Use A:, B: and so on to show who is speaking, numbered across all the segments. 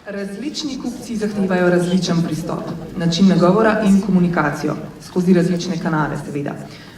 A: Različni kupci zahtevajo različen pristop, način nagovora in komunikacijo, skozi različne kanale seveda.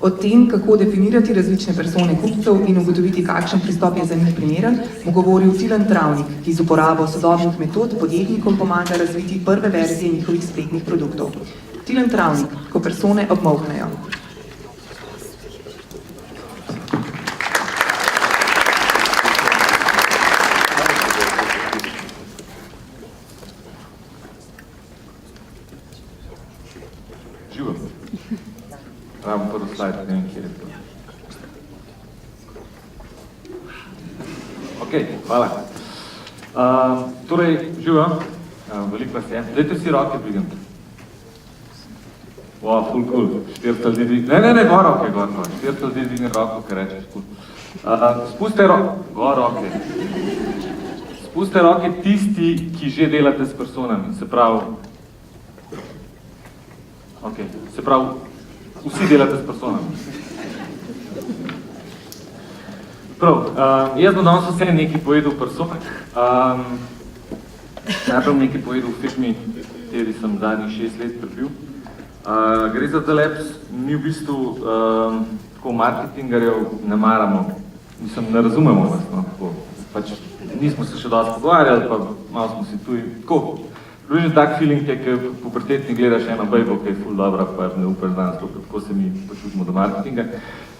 A: O tem, kako definirati različne persone kupcev in ugotoviti, kakšen pristop je za njih primeren, bo govoril Tilen Travnik, ki z uporabo sodobnih metod podjetnikom pomaga razviti prve verzije njihovih spletnih produktov. Tilen Travnik, ko persone obmolknejo.
B: Živo. Pravim prvo slajd, ne vem, kjer je to. Ok, hvala. Torej, živo, veliko vas je. Dajte vsi roke dvigati. Wow, full cool. 400 ljudi dvigati. Ne, gor roke, gor. 400 ljudi dvigati roko, kaj rečeš, cool. Spustite roke, gor roke. Spustite roke tisti, ki že delate s personami, se pravi, se pravi, vsi delate s personami. Prav, jaz bom danes vse nekaj povedal o personah. Najprej nekaj povedal v firmi, kateri sem zadnjih 6 let prebil. Gre za Delabs, mi v bistvu tako marketingarjev ne maramo, mislim, ne razumemo vas, no, tako, pač nismo se še dosti pogovarjali, pa malo smo si tuji, tako. Približno tak feeling je, ko v pubertetni gledaš eno bejbo, ki je ful dobra, pa ne upaš danes, tako se mi počutimo do marketinga.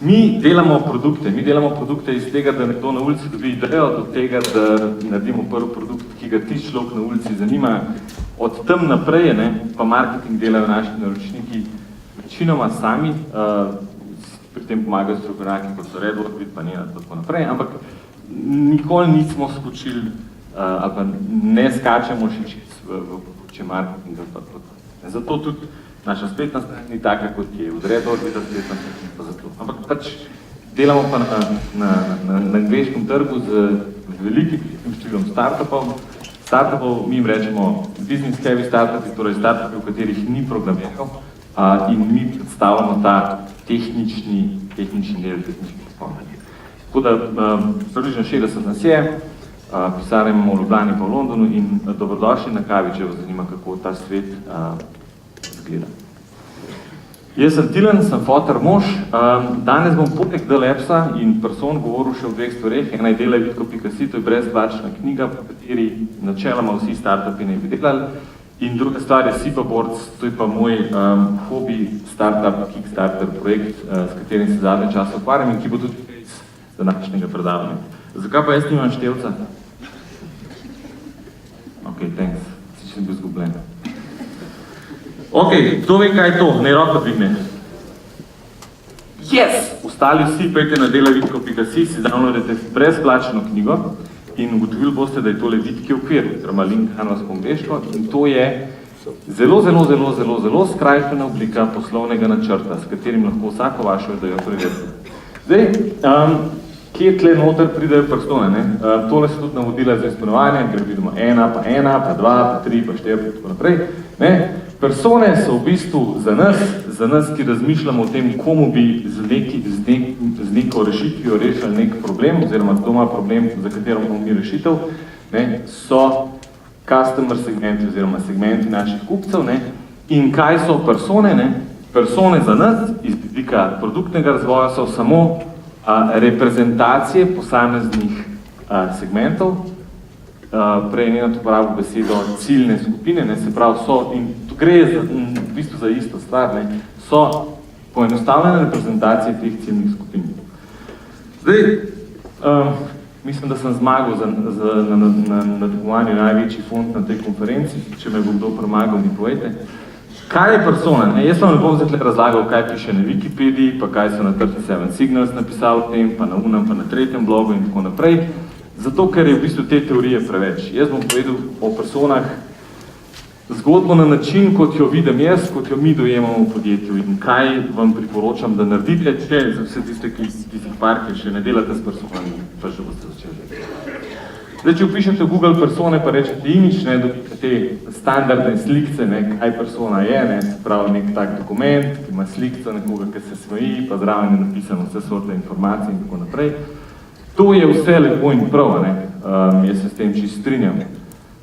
B: Mi delamo produkte iz tega, da nekdo na ulici dobi idejo, do tega, da naredimo prvi produkt, ki ga ti človek na ulici zanima. Od tam naprej, pa marketing delajo naši naročniki večinoma sami, pri tem pomagajo strokovnjaki, kot so Redwood, pa Nena, tako naprej, ampak nikoli nismo skočili, ali pa ne skačemo še čez v področje marketinga. Zato tudi naša spletna stran ni taka, kot je od Redwood, da spletna stran pa zato. Ampak pač delamo pa na angleškem trgu z velikim številom startupov, mi jim rečemo business heavy startupi, torej startupi, v katerih ni programerov, in mi predstavljamo ta tehnični del, tehnični pomen. Tako da približno 60 nas je, pisarne imamo v Ljubljani pa v Londonu in dobrodošli na kavi, če vas zanima, kako ta svet izgleda. Jaz sem Tilen, sem foter mož. Danes bom poleg Delabsa in person govoril še o dveh stvareh. Ena je Delavitko.si, to je brezplačna knjiga, po kateri načeloma vsi startupi ne bi delali. In druga stvar je Sipaboards, to je pa moj hobi startup Kickstarter projekt, s katerim se zadnje čase ukvarjam in ki bo tudi iz današnjega predavanja. Zakaj pa jaz nimam števca? Ok, thanks, si še bil zgubljen. Ok, kdo ve, kaj je to? Naj roko dvigne. Yes! Ostali vsi, pejte na Delavitko.si, si downloadite brezplačno knjigo in ugotovili boste, da je tole vitki okvir, oziroma link Canvas po angleško, in to je zelo skrajšana oblika poslovnega načrta, s katerim lahko vsako vašo idejo preverite. Zdaj, kje tle noter pridejo persone, tole so tudi navodila za izpolnjevanje, ker vidimo 1, pa 2, pa 3, pa 4, in tako naprej. Persone so v bistvu za nas, ki razmišljamo o tem, komu bi z neko rešitvijo rešili nek problem, oziroma kdo ima problem, za katero bomo mi rešitev, so customer segmenti, oziroma segmenti naših kupcev. In kaj so persone? Persone za nas, iz vidika produktnega razvoja, so samo reprezentacije posameznih segmentov, prej je Nena uporabil besedo ciljne skupine, se pravi so, in gre v bistvu za isto stvar, so poenostavljene reprezentacije teh ciljnih skupin. Zdaj, mislim, da sem zmagal na tekmovanju največji fond na tej konferenci, če me bo kdo premagal, mi povejte. Kaj je persona? Jaz vam ne bom zdaj razlagal, kaj piše na Wikipediji, pa kaj so na 37 Signals napisali o tem, pa na unem, pa na tretjem blogu in tako naprej. Zato, ker je v bistvu te teorije preveč. Jaz bom povedal o personah zgodbo na način, kot jo vidim jaz, kot jo mi dojemamo v podjetju in kaj vam priporočam, da naredite, če za vse tiste, ki tistih parke še ne delate s personami, pa že boste začeli. Zdaj, če upišete v Google persone, pa rečete imidž, dobite te standardne slikce, kaj persona je, se pravi nek tak dokument, ki ima slikco nekoga, ki se smeji, pa zraven je napisano vse sorte informacije in tako naprej. To je vse lepo in prav, jaz se s tem čisto strinjam.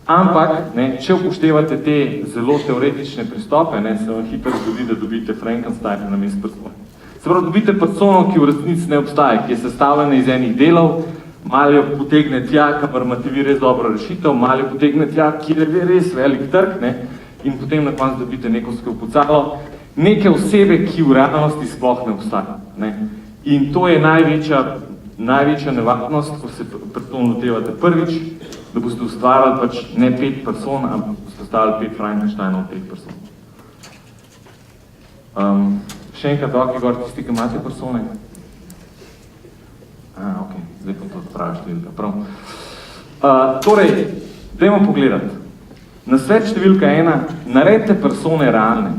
B: Ampak, ne, če upoštevate te zelo teoretične pristope, ne, se vam hitro zgodi, da dobite Frankensteina na mesto persone. Se pravi, dobite persono, ki v resnici ne obstaja, ki je sestavljena iz enih delov, malo jo potegne tja, kamor imate vi res dobro rešitev, malo jo potegne tja, kjer je res velik trg, ne, in potem na koncu dobite neko skopocalo, neke osebe, ki v realnosti sploh ne obstaja. Ne. In to je največja nevarnost, ko se pred to lotevate prvič, da boste ustvarjali pač ne 5 person, ampak boste ustvarjali 5 Frankensteinov 5 person. Še enkrat roki gor, tisti, ki imate persone? Ok, zdaj pa to pravi številka, prav. Torej, dajmo pogledati. Nasvet številka 1, naredite persone realne.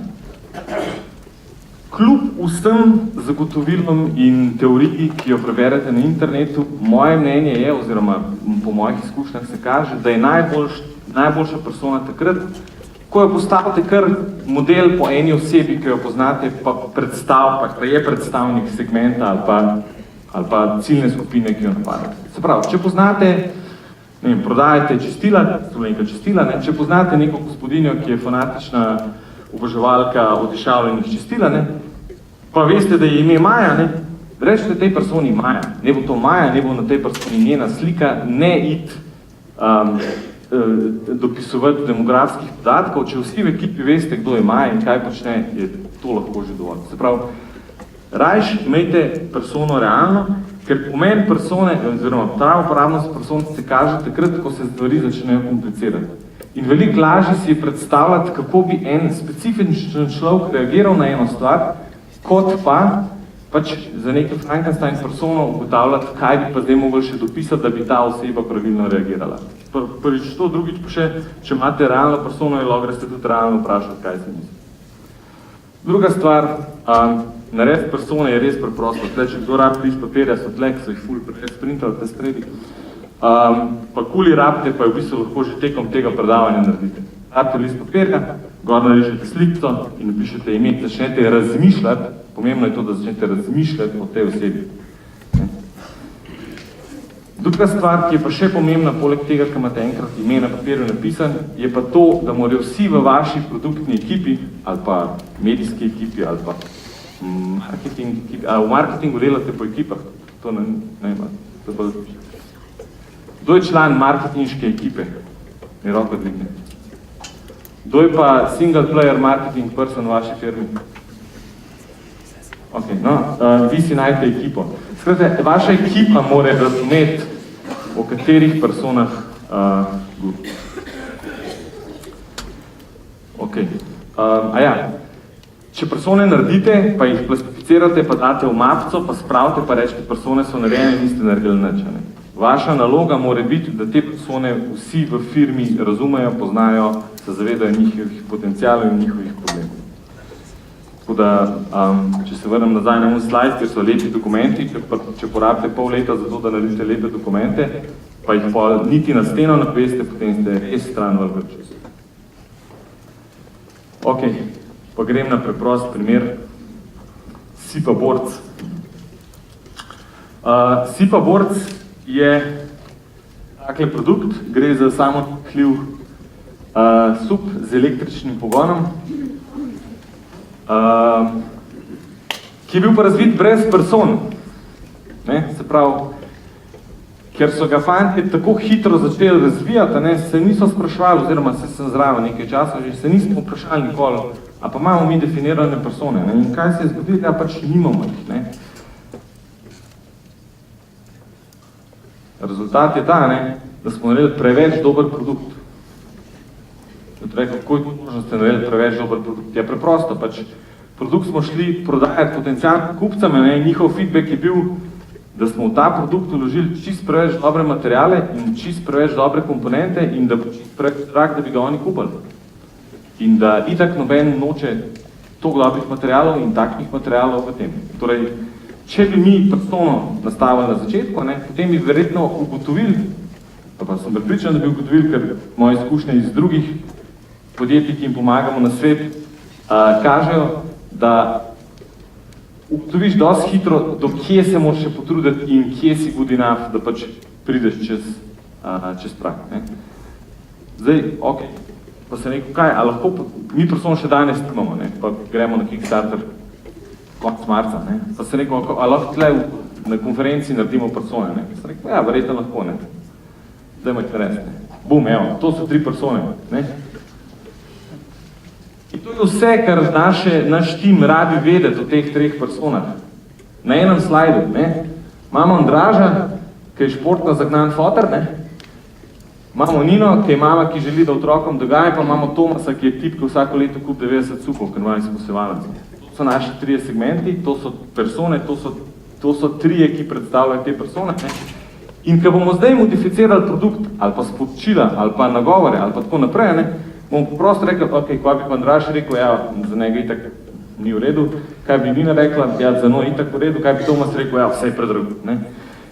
B: Kljub vsem zagotovilom in teoriji, ki jo preberete na internetu, moje mnenje je, oziroma po mojih izkušnjah se kaže, da je najboljša persona takrat, ko jo postavite kar model po eni osebi, ki jo poznate, pa je predstavnik segmenta ali pa ciljne skupine, ki jo napadate. Se pravi, če poznate, ne vem, prodajate čistila, ne, če poznate neko gospodinjo, ki je fanatična oboževalka odišavljenih čistila, ne, pa veste, da je ime Maja, ne, rečete tej personi Maja. Ne bo to Maja, ne bo na tej personi njena slika, ne dopisovati demografskih podatkov. Če vsi v ekipi veste, kdo je Maja in kaj počne, je to lahko že dovolj. Se pravi, rajš imejte persono realno, ker pomen persone, oziroma prava uporabnost persone se kaže takrat, ko se stvari začnejo komplicirati. In veliko lažje si je predstavljati, kako bi en specifičen človek reagiral na eno stvar, kot pa pač za neko Frankenstein persono ugotavljati, kaj bi pa zdaj mogli še dopisati, da bi ta oseba pravilno reagirala. Prvič to, drugič pa še, če imate realno persono, je lahko ste tudi realno vprašati, kaj se misli. Druga stvar, narediti persone je res preprosto. Tle, če kdo rabi list papirja, so tle, ki so jih ful sprintali te spredi. Pa kuli rabite, pa je v bistvu lahko že tekom tega predavanja naredite. Rabite list papirja, gor narišete slikco in napišete ime, začnete razmišljati, pomembno je to, da začnete razmišljati o tej osebi. Druga stvar, ki je pa še pomembna, poleg tega, ki imate enkrat ime na papirju napisan, je pa to, da morajo vsi v vaši produktni ekipi, ali pa medijski ekipi, ali pa marketing ekipi, v marketingu delate po ekipah, to ne ima, to pa kdo je član marketinške ekipe? Mi roko dvigne. Kdo je pa single player marketing person v vaši firmi? Ok, no, vi si najdete ekipo. Skratka, vaša ekipa mora razumeti, o katerih personah govori. Ok, če persone naredite, pa jih klasificirate, pa date v mapco, pa spravite, pa rečete, persone so narejene, niste naredili nič. Vaša naloga mora biti, da te persone vsi v firmi razumejo, poznajo, se zavedajo njihovih potencialov in njihovih problemov. Tako da, če se vrnem nazaj na slajd, ker so lepi dokumenti, če porabite pol leta za to, da naredite lepe dokumente, pa jih pa niti na steno napeste, potem ste res stran vrh čas. Ok, pa grem na preprost primer. Sipa borc. Sipa borc je takle produkt, gre za samokljiv sup z električnim pogonom, ki je bil pa razvit brez person. Se pravi, ker so ga fantje tako hitro začeli razvijati, se niso sprašvali, oziroma se sem zraven nekaj časa, že se nismo vprašali nikoli, a pa imamo mi definirane persone. In kaj se je zgodilo, da pač nimamo jih. Rezultat je ta, da smo naredili preveč dober produkt. Kako je to možno, da ste naredili preveč dober produkt? Je preprosto, pač produkt smo šli prodajati potencialnim kupcem in njihov feedback je bil, da smo v ta produkt vložili čist preveč dobre materiale in čist preveč dobre komponente in da bo čist preveč drag, da bi ga oni kupili. In da itak noben noče toliko dobrih materialov in takih materialov v tem. Torej, če bi mi persono nastavili na začetku, potem bi verjetno ugotovili, pa sem pripričan, da bi ugotovili, ker moje izkušnje iz drugih podjetij, ki jim pomagamo na svet, kažejo, da ugotoviš dosti hitro, do kje se moraš še potruditi in kje si good enough, da pač prideš čez prag. Zdaj, ok, pa sem rekel, kaj, a lahko mi person še danes imamo, ne, pa gremo na Kickstarter konec marca, ne, pa sem rekel, a lahko tle na konferenci naredimo persone, ne, pa sem rekel, ja, verjetno lahko, ne, zdaj me interes, ne, bum, evo, to so 3 persone, ne. In to je vse, kar naš tim rabi vedeti o teh 3 personah. Na enem slajdu, ne, imamo Andraža, ki je športno zagnan foter, ne, imamo Nino, ki je mama, ki želi, da otrokom dogaja, pa imamo Tomasa, ki je tip, ki vsako leto kup 90 cukov, ker ima izposevalec. To so naši 3 segmenti, to so persone, to so 3, ki predstavljajo te persone. Ne? In ko bomo zdaj modificirali produkt, ali pa sporočila, ali pa nagovore, ali pa tako naprej, ne, bomo prosto rekli, ok, ko bi pa Andraž rekel, ja, za njega itak ni v redu, kaj bi Nina rekla, ja, za njo itak v redu, kaj bi Tomas rekel, ja, vse je predrugo.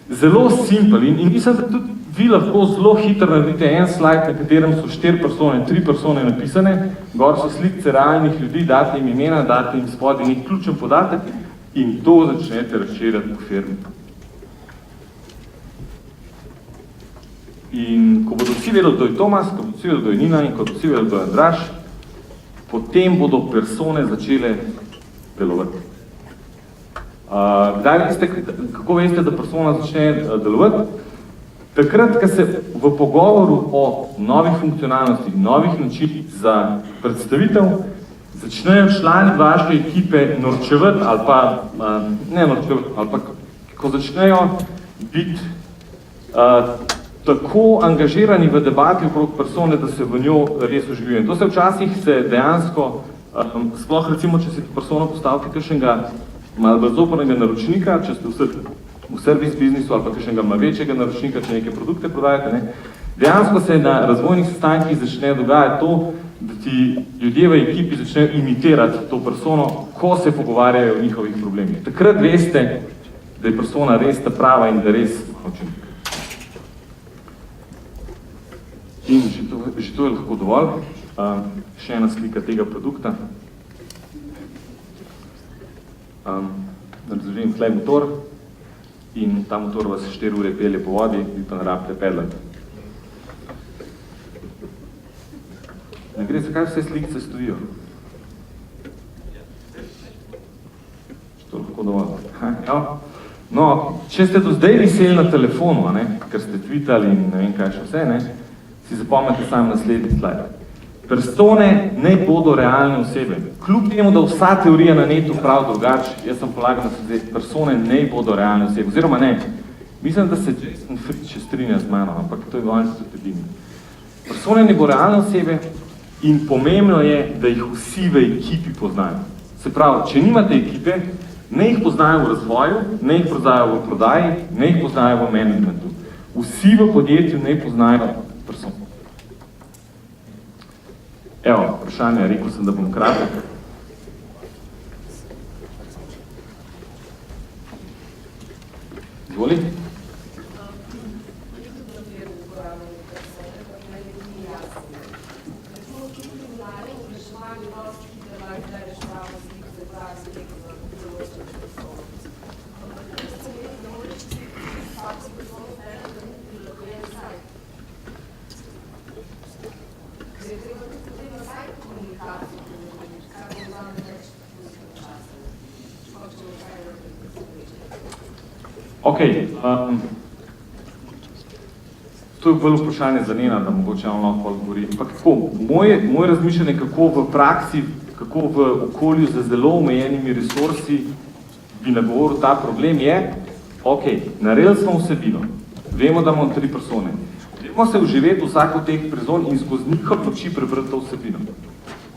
B: Zelo simpel in mislim, da tudi vi lahko zelo hitro naredite en slajd, na katerem so 4 persone, 3 persone napisane, gor so slikce realnih ljudi, date jim imena, date jim spodaj nek ključen podatek in to začnete razširjati po firmi. In ko bodo vsi vedeli, da je Tomas, ko bodo vsi vedeli, da je Nina in ko bodo vsi vedeli, da je Andraž, potem bodo persone začele delovati. Kako veste, da persona začne delovati? Takrat, ko se v pogovoru o novih funkcionalnostih, novih načinih za predstavitev, začnejo člani vaše ekipe norčevati ali pa, ne norčevati, ali pa ko začnejo biti tako angažirani v debati okrog persone, da se v njo res uživijo. In to se včasih dejansko, sploh recimo, če si persono postavite kakšnega malo bolj zopornega naročnika, če ste v servis biznisu ali pa kakšnega malo večjega naročnika, če neke produkte prodajate, ne, dejansko se na razvojnih sestankih začne dogajati to, da ti ljudje v ekipi začnejo imitirati to persono, ko se pogovarjajo o njihovih problemih. Takrat veste, da je persona res ta prava in da res učinka. In že to je lahko dovolj. Še ena slika tega produkta. Razložim tle motor in ta motor vas 4 ure pelje po vodi, vi pa ne rabite pedlati. Ne gre, zakaj vse slikice stojijo? To lahko dovolj. No, če ste do zdaj viseli na telefonu, ker ste tweetali in ne vem kaj še vse, si zapomnite sam naslednji slajd. Persone ne bodo realne osebe. Kljub temu, da vsa teorija na netu prav drugače, jaz sem polagal, da se persone ne bodo realne osebe. Oziroma ne, mislim, da se Jason Fried še strinja z mano, ampak to je danes tudi edini. Persone ne bodo realne osebe in pomembno je, da jih vsi v ekipi poznajo. Se pravi, če nimate ekipe, ne jih poznajo v razvoju, ne jih poznajo v prodaji, ne jih poznajo v managementu. Vsi v podjetju ne poznajo persone. Evo, vprašanje, rekel sem, da bom kratek. Izvoli? Ok, to je bolj vprašanje za Nena, da mogoče on lahko odgovori. Ampak tako, moje razmišljanje, kako v praksi, kako v okolju z zelo omejenimi resursi bi nagovoril ta problem je, ok, naredili smo vsebino, vemo, da imamo 3 persone, dajmo se uživeti vsako teh prizon in skozi njihov oči prebrati to vsebino.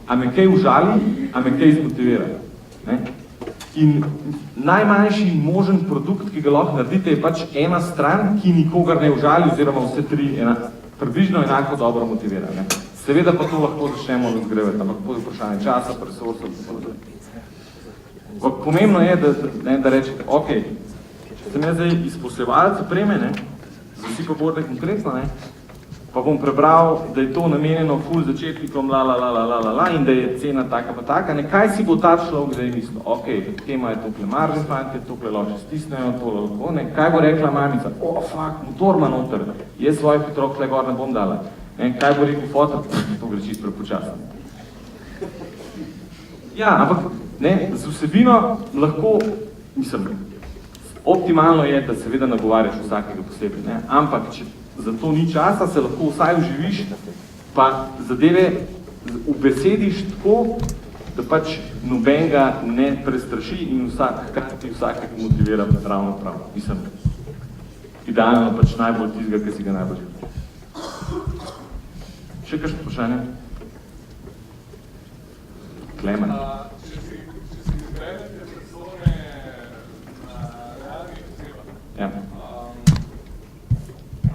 B: A me kaj užali, a me kaj zmotivira. In najmanjši možen produkt, ki ga lahko naredite, je pač ena stran, ki nikogar ne užali, oziroma vse 3 približno enako dobro motivira. Seveda pa to lahko začnemo razgrevati, ampak to je vprašanje časa, resursov. Pomembno je, da rečete, ok, če sem jaz zdaj izposljevalec opreme, za vsi pa borde konkretno, pa bom prebral, da je to namenjeno ful začetnikom in da je cena taka pa taka, kaj si bo ta človek zdaj mislil? Ok, tema je tokle maržen fantje, tokle loše stisnejo, tole lahko, kaj bo rekla mamica? Fuck, motor ima noter, jaz svojih otrok tle gor ne bom dala. Ne? Kaj bo rekel fotor? To gre čisto prepočasno. Ja, ampak ne, z vsebino lahko, mislim, optimalno je, da seveda nagovarjaš vsakega posebej, ne? Ampak če za to ni časa, se lahko vsaj vživiš, pa zadeve ubesediš tako, da pač nobenega ne prestraši in vsakega motivira ravno prav. Mislim, idealno pač najbolj tistega, ki si ga najbolj želi. Še kakšno vprašanje? Klemen.
C: Če si izberete persone na realnih osebah,
B: Ja.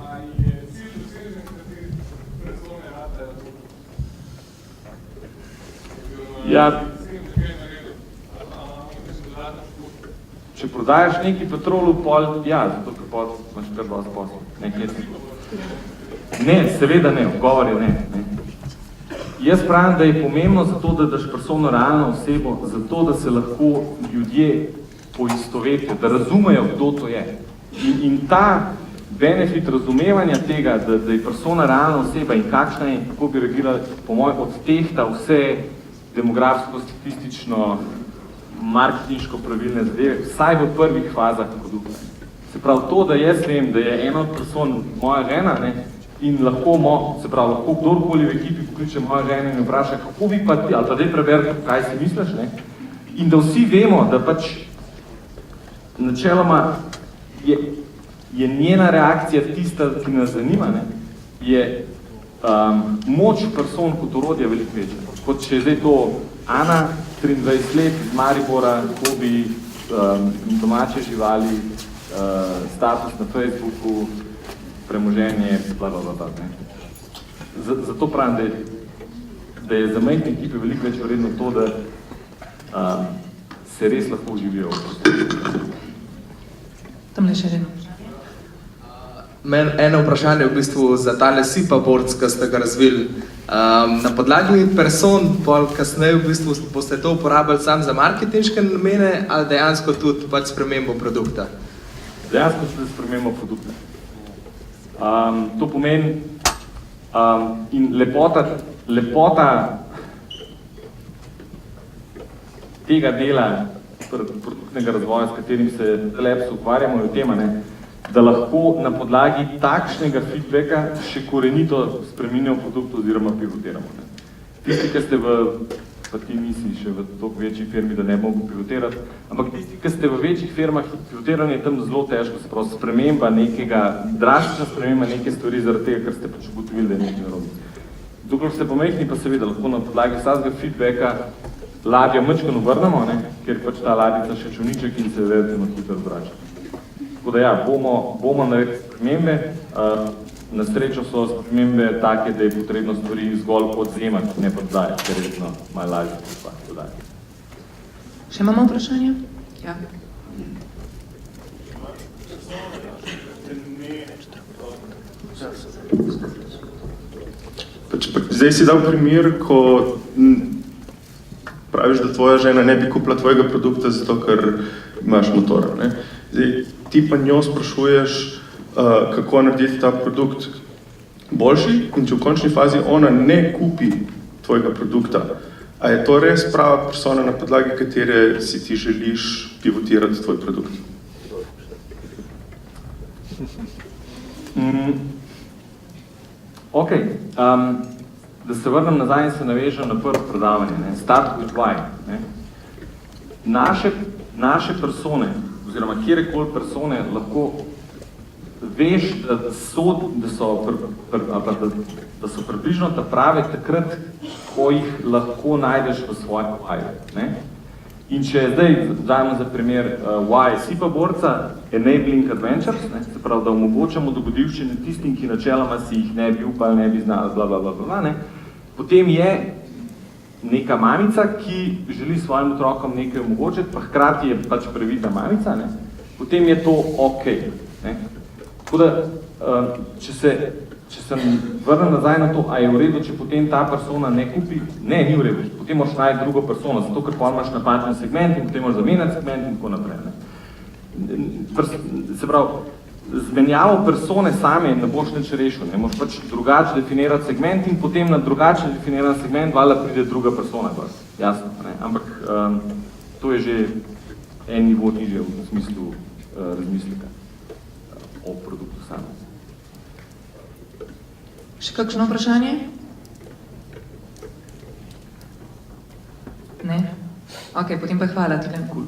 C: a je cilj dosežen, kateri persone ratajo to?
B: Ja.
C: Če
B: prodajaš neki petrolu, pol, ja, zato ker pol imaš kar dosti posla. Ne, seveda ne, odgovor je ne. Jaz pravim, da je pomembno zato, da daš persono realno osebo, zato, da se lahko ljudje poistovetijo, da razumejo, kdo to je. In ta benefit razumevanja tega, da je persona realna oseba in kakšna je, kako bi reagirala, po mojem, odtehta vse demografsko, statistično, marketinško pravilne zadeve, vsaj v prvih fazah produkta. Se pravi, to, da jaz vem, da je ena od person moja žena, ne, in lahko kdorkoli v ekipi pokliče moja žena in vpraša, kako vi pa ti, ali pa daj preberite, kaj si misliš, ne, in da vsi vemo, da pač načeloma je njena reakcija tista, ki nas zanima, ne, je moč person kot orodje veliko večja. Kot če je zdaj to Ana, 23 let, iz Maribora, hobi, domače živali, status na Facebooku, premoženje, blablabla. Zato pravim, da je za majhne ekipe veliko več vredno to, da se res lahko uživijo.
A: Tamle še eno.
D: Eno vprašanje v bistvu za tale SIPA board, ki ste ga razvili. Na podlagi person, pol kasneje v bistvu boste to uporabili samo za marketinške namene ali dejansko tudi pač spremembo produkta?
B: Dejansko tudi spremembo produkta. To pomeni in lepota tega dela produktnega razvoja, s katerim se Labs ukvarjamo, je v tem, da lahko na podlagi takšnega feedbacka še korenito spreminjamo produkt oziroma pivotiramo. Tisti, ki ste pa ti nisi še v toliko večji firmi, da ne mogo pivotirati, ampak tisti, ki ste v večjih firmah, pivotiranje je tam zelo težko, se pravi sprememba nekega, drastična sprememba neke stvari zaradi tega, ker ste pač ugotovili, da je nekaj narobe. Dokler ste pomembni, pa seveda lahko na podlagi vsakega feedbacka ladjo majčkeno obrnemo, ker pač ta ladjica še čovniček in se relativno hitro vrača. Tako da ja, bomo naredili spremembe, na srečo so spremembe take, da je potrebno stvari zgolj odzemati, ne pa dodajati, ker je vedno malo lažje dodajati.
A: Še imamo vprašanje? Ja.
E: Zdaj si dal primer, ko praviš, da tvoja žena ne bi kupila tvojega produkta zato, ker imaš motor. Zdaj, ti pa njo sprašuješ, kako narediti ta produkt boljši in če v končni fazi ona ne kupi tvojega produkta, a je to res prava persona, na podlagi katere si ti želiš pivotirati tvoj produkt?
B: Ok, da se vrnem nazaj in se navežem na prvo predavanje, Start with Why. Naše persone, oziroma kjerekoli persone lahko veš, da so približno ta prave takrat, ko jih lahko najdeš v svojem why. In če zdaj dajmo za primer why SIPA borca, Enabling Adventures, se pravi, da omogočamo dogodivščine tistim, ki načeloma si jih ne bi upali, ne bi znali, blablabla, potem je neka mamica, ki želi svojim otrokom nekaj omogočiti, pa hkrati je pač previdna mamica, potem je to ok. Tako da, če se vrnem nazaj na to, a je v redu, če potem ta persona ne kupi, ne, ni v redu, potem moraš najti drugo persono, zato ker imaš napačen segment in potem moraš zamenjati segment in tako naprej. Se pravi, z menjavo persone same ne boš nič rešil, ne moš pač drugače definirati segment in potem na drugače definiran segment valjda pride druga persona, jasno, ne? Ampak to je že en nivo nižje v smislu razmisleka o produktu samem.
A: Še kakšno vprašanje? Ne? Ok, potem pa hvala, Tilen.
B: Cool.